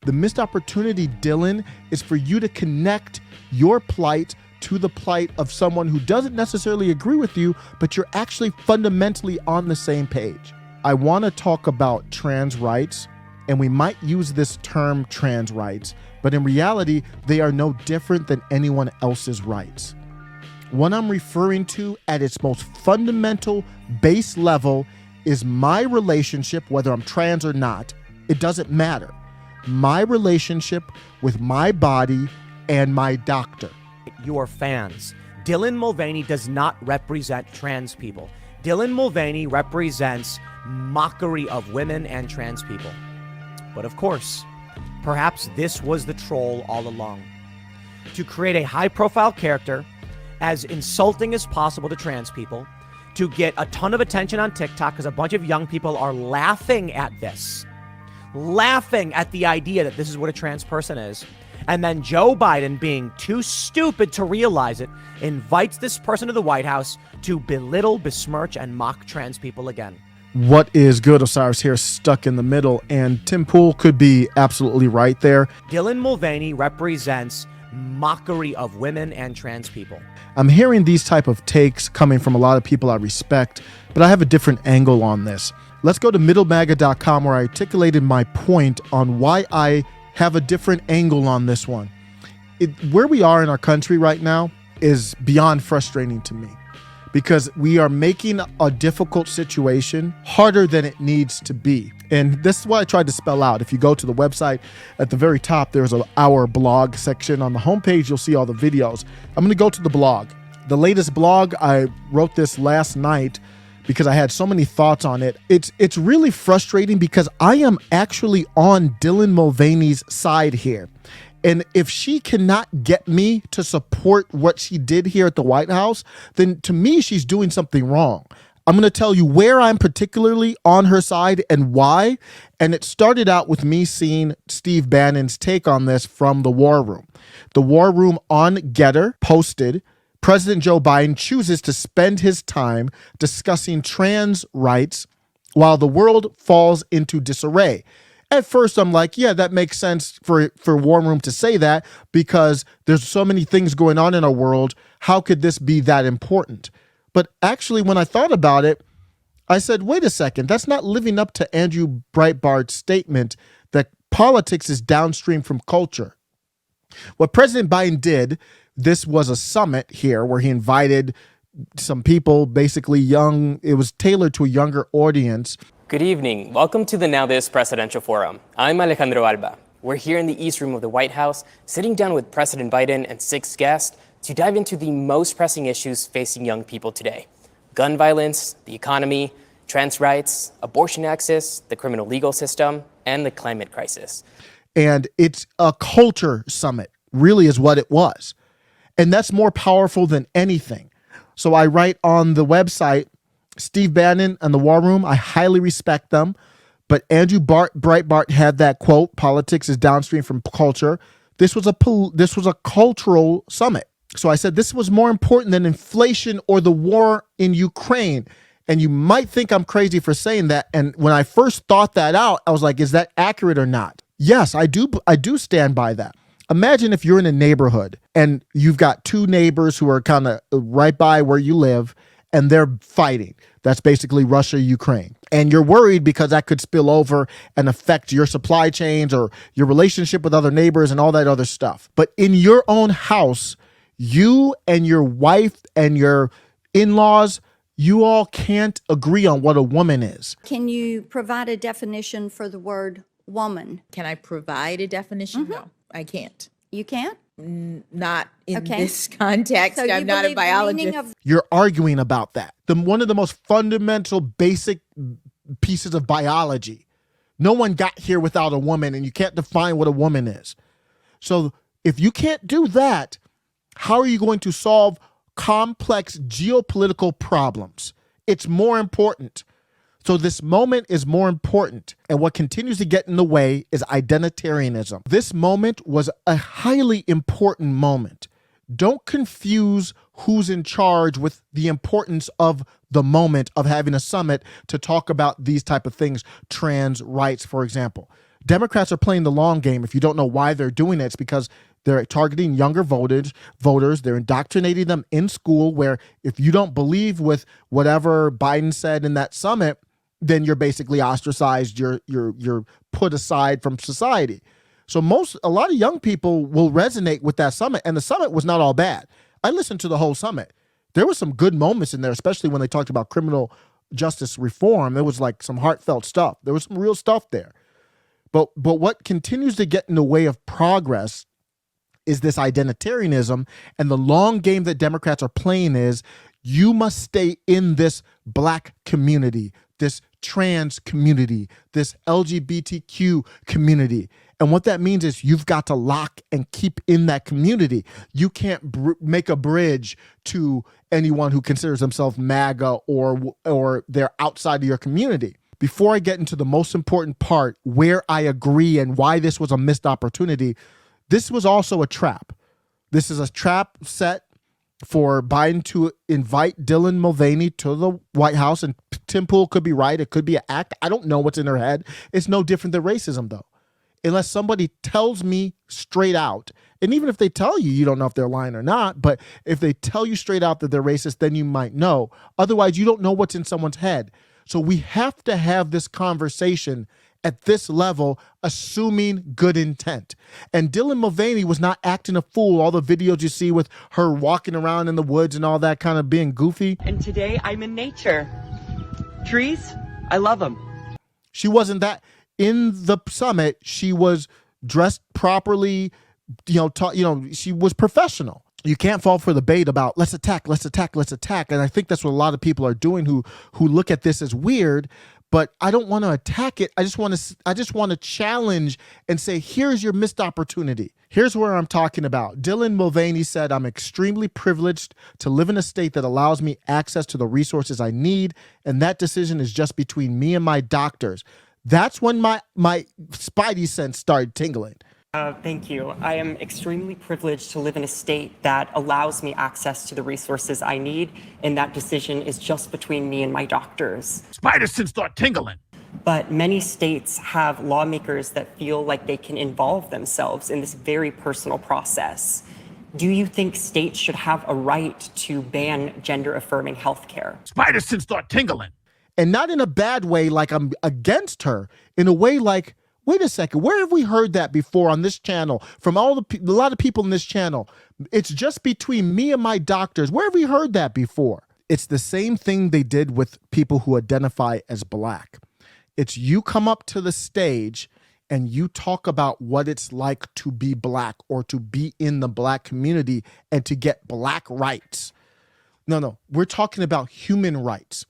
The missed opportunity, Dylan, is for you to connect your plight to the plight of someone who doesn't necessarily agree with you, but you're actually fundamentally on the same page. I want to talk about trans rights, and we might use this term trans rights, but in reality, they are no different than anyone else's rights. What I'm referring to at its most fundamental base level is my relationship, whether I'm trans or not, it doesn't matter. My relationship with my body and my doctor. Your fans. Dylan Mulvaney does not represent trans people. Dylan Mulvaney represents mockery of women and trans people. But of course, perhaps this was the troll all along. To create a high-profile character as insulting as possible to trans people, to get a ton of attention on TikTok because a bunch of young people are laughing at this. Laughing at the idea that this is what a trans person is. And then Joe Biden, being too stupid to realize it, invites this person to the White House to belittle, besmirch, and mock trans people again. What is good? Osiris here, stuck in the middle, and Tim Pool could be absolutely right there. Dylan Mulvaney represents mockery of women and trans people. I'm hearing these type of takes coming from a lot of people I respect, but I have a different angle on this. Let's go to middlemaga.com where I articulated my point on why I have a different angle on this one. Where we are in our country right now is beyond frustrating to me because we are making a difficult situation harder than it needs to be. And this is what I tried to spell out. If you go to the website at the very top, there's our blog section. On the homepage, you'll see all the videos. I'm going to go to the blog. The latest blog, I wrote this last night because I had so many thoughts on it. It's really frustrating because I am actually on Dylan Mulvaney's side here. And if she cannot get me to support what she did here at the White House, then to me, she's doing something wrong. I'm going to tell you where I'm particularly on her side and why. And it started out with me seeing Steve Bannon's take on this from the War Room. The War Room on Getter posted, President Joe Biden chooses to spend his time discussing trans rights while the world falls into disarray. At first, I'm like, yeah, that makes sense for War Room to say that because there's so many things going on in our world. How could this be that important? But actually, when I thought about it, I said, wait a second, that's not living up to Andrew Breitbart's statement that politics is downstream from culture. What President Biden did, this was a summit here where he invited some people, basically young, it was tailored to a younger audience. Good evening. Welcome to the Now This Presidential Forum. I'm Alejandro Alba. We're here in the East Room of the White House, sitting down with President Biden and 6 guests to dive into the most pressing issues facing young people today. Gun violence, the economy, trans rights, abortion access, the criminal legal system, and the climate crisis. And it's a culture summit, really is what it was. And that's more powerful than anything. So I write on the website, Steve Bannon and the War Room, I highly respect them. But Andrew Breitbart had that quote, politics is downstream from culture. This was a cultural summit. So I said this was more important than inflation or the war in Ukraine. And you might think I'm crazy for saying that. And when I first thought that out, I was like, is that accurate or not? Yes, I do stand by that. Imagine if you're in a neighborhood and you've got 2 neighbors who are kind of right by where you live and they're fighting. That's basically Russia, Ukraine. And you're worried because that could spill over and affect your supply chains or your relationship with other neighbors and all that other stuff. But in your own house, you and your wife and your in-laws, you all can't agree on what a woman is. Can you provide a definition for the word woman? Can I provide a definition? No, I can't. You can't? Not in this context. So I'm not a biologist. You're arguing about that. One of the most fundamental, basic pieces of biology. No one got here without a woman, and you can't define what a woman is. So if you can't do that, how are you going to solve complex geopolitical problems? It's more important. So this moment is more important. And what continues to get in the way is identitarianism. This moment was a highly important moment. Don't confuse who's in charge with the importance of the moment of having a summit to talk about these type of things, trans rights, for example. Democrats are playing the long game. If you don't know why they're doing it, it's because they're targeting younger voters. They're indoctrinating them in school, where if you don't believe with whatever Biden said in that summit, then you're basically ostracized. You're put aside from society. So a lot of young people will resonate with that summit, and the summit was not all bad. I listened to the whole summit. There were some good moments in there, especially when they talked about criminal justice reform. There was like some heartfelt stuff. There was some real stuff there. But what continues to get in the way of progress is this identitarianism, and the long game that Democrats are playing is you must stay in this Black community, this trans community, this LGBTQ community. And what that means is you've got to lock and keep in that community. You can't make a bridge to anyone who considers themselves MAGA or they're outside of your community. Before I get into the most important part, where I agree and why this was a missed opportunity, this was also a trap. This is a trap set for Biden to invite Dylan Mulvaney to the White House. And Tim Pool could be right. It could be an act. I don't know what's in her head. It's no different than racism, though. Unless somebody tells me straight out, and even if they tell you, you don't know if they're lying or not, but if they tell you straight out that they're racist, then you might know. Otherwise, you don't know what's in someone's head. So we have to have this conversation at this level, assuming good intent. And Dylan Mulvaney was not acting a fool. All the videos you see with her walking around in the woods and all that, kind of being goofy. And today I'm in nature. Trees, I love them. She wasn't that. In the summit, she was dressed properly, she was professional. You can't fall for the bait about let's attack. And I think that's what a lot of people are doing who look at this as weird. But I don't want to attack it. I just want to challenge and say, here's your missed opportunity. Here's where I'm talking about. Dylan Mulvaney said, I'm extremely privileged to live in a state that allows me access to the resources I need. And that decision is just between me and my doctors. That's when my spidey sense started tingling. Thank you. I am extremely privileged to live in a state that allows me access to the resources I need, and that decision is just between me and my doctors. Spider sense start tingling. But many states have lawmakers that feel like they can involve themselves in this very personal process. Do you think states should have a right to ban gender-affirming healthcare? Spider sense start tingling. And not in a bad way like I'm against her, in a way like, wait a second, where have we heard that before on this channel from a lot of people in this channel? It's just between me and my doctors. Where have we heard that before? It's the same thing they did with people who identify as Black. It's you come up to the stage and you talk about what it's like to be Black or to be in the Black community and to get Black rights. No, we're talking about human rights.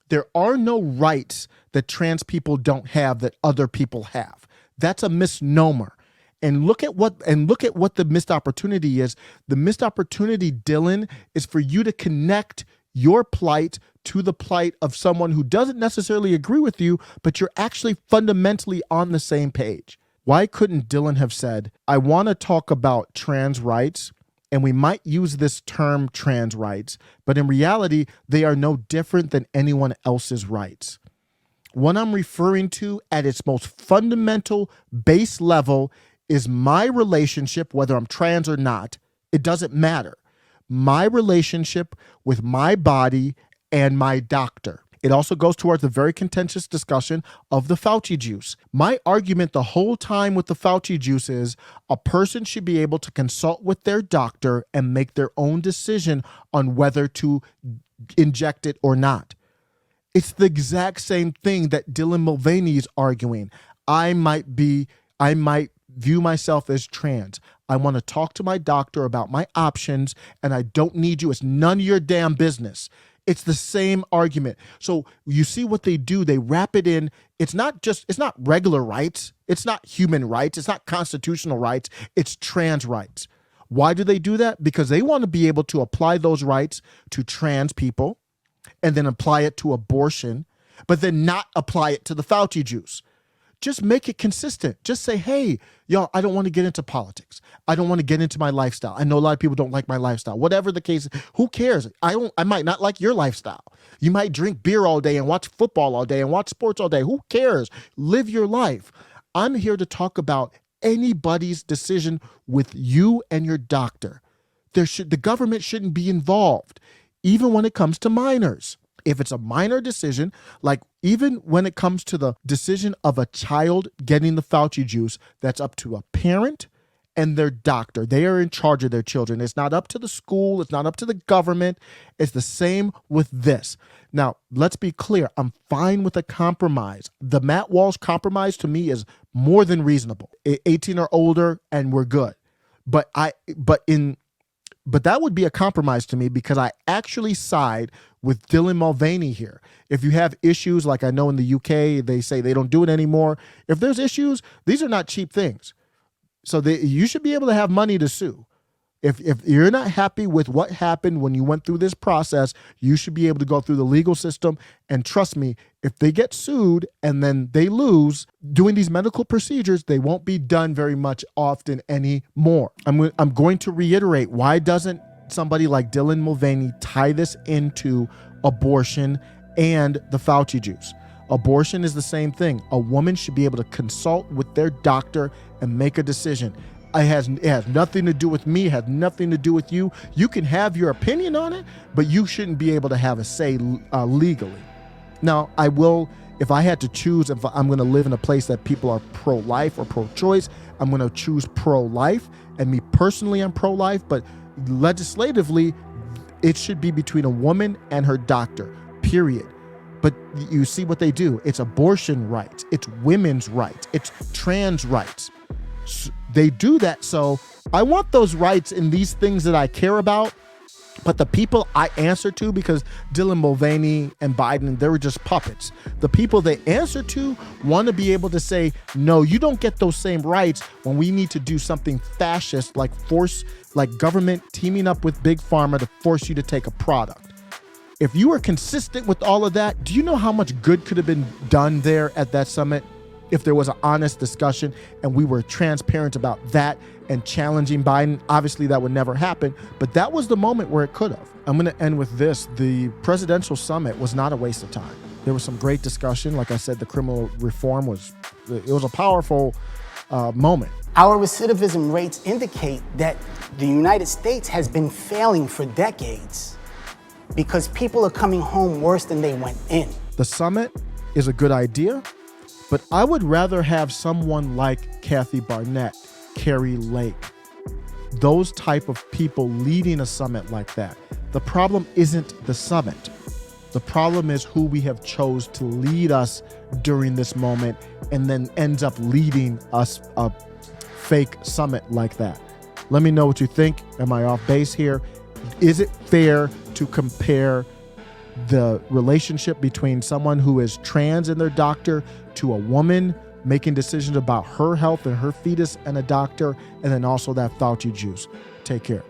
There are no rights that trans people don't have that other people have. That's a misnomer. And look at what the missed opportunity is. The missed opportunity, Dylan, is for you to connect your plight to the plight of someone who doesn't necessarily agree with you, but you're actually fundamentally on the same page. Why couldn't Dylan have said, I want to talk about trans rights, and we might use this term trans rights, but in reality, they are no different than anyone else's rights. What I'm referring to at its most fundamental base level is my relationship, whether I'm trans or not, it doesn't matter. My relationship with my body and my doctor. It also goes towards the very contentious discussion of the Fauci juice. My argument the whole time with the Fauci juice is a person should be able to consult with their doctor and make their own decision on whether to inject it or not. It's the exact same thing that Dylan Mulvaney is arguing. I might view myself as trans. I want to talk to my doctor about my options, and I don't need you. It's none of your damn business. It's the same argument. So you see what they do. They wrap it in. It's not regular rights. It's not human rights. It's not constitutional rights. It's trans rights. Why do they do that? Because they want to be able to apply those rights to trans people and then apply it to abortion, but then not apply it to the Fauci juice. Just make it consistent. Just say, hey, y'all, I don't want to get into politics. I don't want to get into my lifestyle. I know a lot of people don't like my lifestyle. Whatever the case, who cares? I might not like your lifestyle. You might drink beer all day and watch football all day and watch sports all day. Who cares? Live your life. I'm here to talk about anybody's decision with you and your doctor. The government shouldn't be involved, even when it comes to minors. If it's a minor decision, like even when it comes to the decision of a child getting the Fauci juice, that's up to a parent and their doctor. They are in charge of their children. It's not up to the school. It's not up to the government. It's the same with this. Now, let's be clear. I'm fine with a compromise. The Matt Walsh compromise to me is more than reasonable. 18 or older and we're good. But that would be a compromise to me because I actually side with Dylan Mulvaney here. If you have issues, like I know in the UK, they say they don't do it anymore. If there's issues, these are not cheap things. So you should be able to have money to sue. If you're not happy with what happened when you went through this process, you should be able to go through the legal system. And trust me, if they get sued and then they lose doing these medical procedures, they won't be done very much often anymore. I'm going to reiterate, why doesn't somebody like Dylan Mulvaney tie this into abortion and the Fauci juice? Abortion is the same thing. A woman should be able to consult with their doctor and make a decision. It has nothing to do with me, it has nothing to do with you. You can have your opinion on it, but you shouldn't be able to have a say legally. Now, I will, if I had to choose, if I'm going to live in a place that people are pro-life or pro-choice, I'm going to choose pro-life. And me personally, I'm pro-life, but legislatively, it should be between a woman and her doctor, period. But you see what they do. It's abortion rights. It's women's rights. It's trans rights. They do that. So I want those rights in these things that I care about. But the people I answer to, because Dylan Mulvaney and Biden, they were just puppets. The people they answer to want to be able to say, no, you don't get those same rights when we need to do something fascist, like government teaming up with Big Pharma to force you to take a product. If you were consistent with all of that, do you know how much good could have been done there at that summit if there was an honest discussion and we were transparent about that and challenging Biden? Obviously, that would never happen, but that was the moment where it could have. I'm going to end with this. The presidential summit was not a waste of time. There was some great discussion. Like I said, the criminal reform was a powerful moment. Our recidivism rates indicate that the United States has been failing for decades, because people are coming home worse than they went in. The summit is a good idea, but I would rather have someone like Kathy Barnett, Carrie Lake, those type of people leading a summit like that. The problem isn't the summit. The problem is who we have chose to lead us during this moment and then ends up leading us a fake summit like that. Let me know what you think. Am I off base here? Is it fair to compare the relationship between someone who is trans and their doctor to a woman making decisions about her health and her fetus and a doctor, and then also that Fauci juice? Take care.